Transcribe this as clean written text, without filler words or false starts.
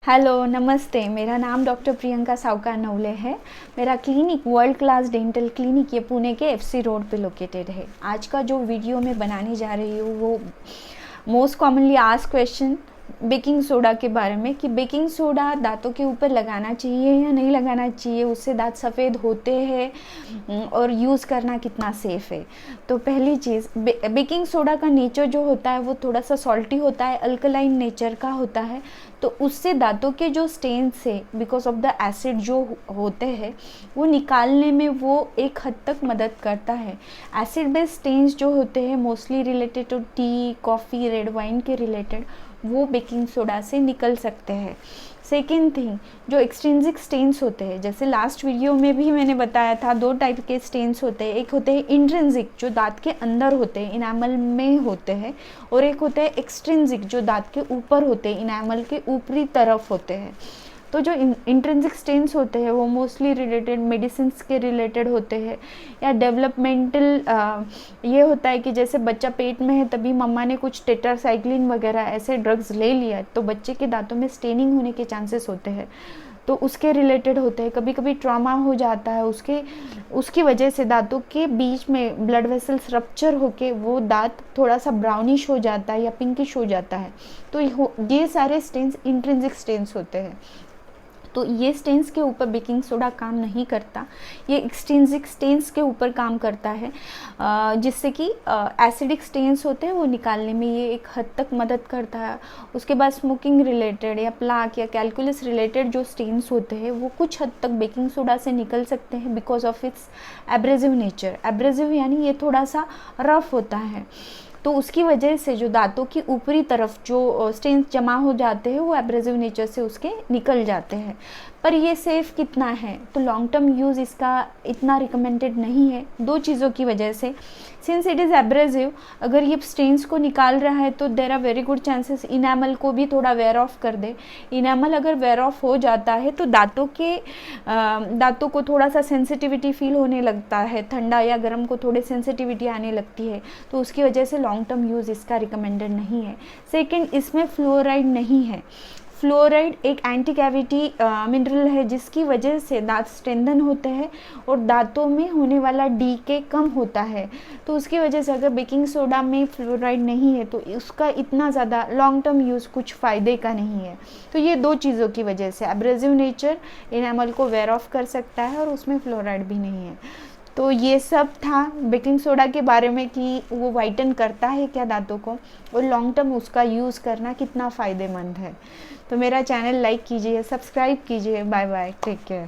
Hello नमस्ते, मेरा नाम डॉक्टर प्रियंका सावकार नवले है। मेरा clinic world class dental clinic ये पुणे के एफसी रोड पे लोकेटेड है। आज का जो वीडियो मैं बनाने जा रही हूँ वो most commonly asked question baking soda के बारे में कि बेकिंग सोडा दांतों के ऊपर लगाना चाहिए या नहीं लगाना चाहिए, उससे दांत सफ़ेद होते हैं और यूज़ करना कितना सेफ़ है। तो पहली चीज़, बेकिंग सोडा का नेचर जो होता है वो थोड़ा सा सॉल्टी होता है, अल्कलाइन नेचर का होता है। तो उससे दांतों के जो स्टेन्स है बिकॉज ऑफ द एसिड जो होते हैं वो निकालने में वो एक हद तक मदद करता है। एसिड बेस्ड स्टेन्स जो होते हैं mostly related to tea, coffee, red wine के रिलेटेड, वो बेकिंग सोडा से निकल सकते हैं। सेकेंड थिंग, जो एक्सट्रिंसिक स्टेन्स होते हैं, जैसे लास्ट वीडियो में भी मैंने बताया था, दो टाइप के स्टेन्स होते हैं। एक होते हैं इंट्रिंसिक जो दांत के अंदर होते हैं, इनामल में होते हैं, और एक होते हैं एक्सट्रिंसिक जो दांत के ऊपर होते हैं, इनामल के ऊपरी तरफ होते हैं। तो जो इंट्रिंसिक स्टेन्स होते हैं वो मोस्टली रिलेटेड मेडिसिन्स के रिलेटेड होते हैं या डेवलपमेंटल। ये होता है कि जैसे बच्चा पेट में है तभी मम्मा ने कुछ टेट्रासाइक्लिन वगैरह ऐसे ड्रग्स ले लिया तो बच्चे के दांतों में स्टेनिंग होने के चांसेस होते हैं, तो उसके रिलेटेड होते हैं। कभी कभी ट्रॉमा हो जाता है उसकी वजह से दांतों के बीच में ब्लड वेसल्स रप्चर होके वो दांत थोड़ा सा ब्राउनिश हो जाता है या पिंकिश हो जाता है। तो ये सारे स्टेन्स इंट्रिंसिक स्टेन्स होते हैं। तो ये स्टेन्स के ऊपर बेकिंग सोडा काम नहीं करता, ये एक्सट्रिंसिक स्टेन्स के ऊपर काम करता है, जिससे कि एसिडिक स्टेन्स होते हैं वो निकालने में ये एक हद तक मदद करता है। उसके बाद स्मोकिंग रिलेटेड या प्लाक या कैलकुलस रिलेटेड जो स्टेन्स होते हैं वो कुछ हद तक बेकिंग सोडा से निकल सकते हैं because of its abrasive nature. Abrasive यानी ये थोड़ा सा रफ होता है, तो उसकी वजह से जो दांतों की ऊपरी तरफ जो स्टेन्स जमा हो जाते हैं वो एब्रेसिव नेचर से उसके निकल जाते हैं। पर ये सेफ़ कितना है, तो लॉन्ग टर्म यूज़ इसका इतना रिकमेंडेड नहीं है, दो चीज़ों की वजह से। सिंस इट इज़ एब्रेसिव, अगर ये स्टेन्स को निकाल रहा है तो there are very good chances enamel को भी थोड़ा वेयर ऑफ कर दे। इनामल अगर वेयर ऑफ हो जाता है तो दांतों को थोड़ा सा सेंसिटिविटी फील होने लगता है, ठंडा या गर्म को थोड़ी सेंसिटिविटी आने लगती है, तो उसकी वजह से लॉन्ग टर्म यूज़ इसका रिकमेंडेड नहीं है। सेकेंड, इसमें फ्लोराइड नहीं है। फ्लोराइड एक एंटी कैविटी मिनरल है जिसकी वजह से दांत स्ट्रेंथन होते हैं और दांतों में होने वाला डीके कम होता है। तो उसकी वजह से अगर बेकिंग सोडा में फ्लोराइड नहीं है तो उसका इतना ज़्यादा लॉन्ग टर्म यूज़ कुछ फ़ायदे का नहीं है। तो ये दो चीज़ों की वजह से एब्रेसिव नेचर इनेमल को वेयर ऑफ कर सकता है और उसमें फ्लोराइड भी नहीं है। तो ये सब था बेकिंग सोडा के बारे में कि वो वाइटन करता है क्या दांतों को और लॉन्ग टर्म उसका यूज़ करना कितना फ़ायदेमंद है। तो मेरा चैनल लाइक कीजिए, सब्सक्राइब कीजिए। Bye bye, take care.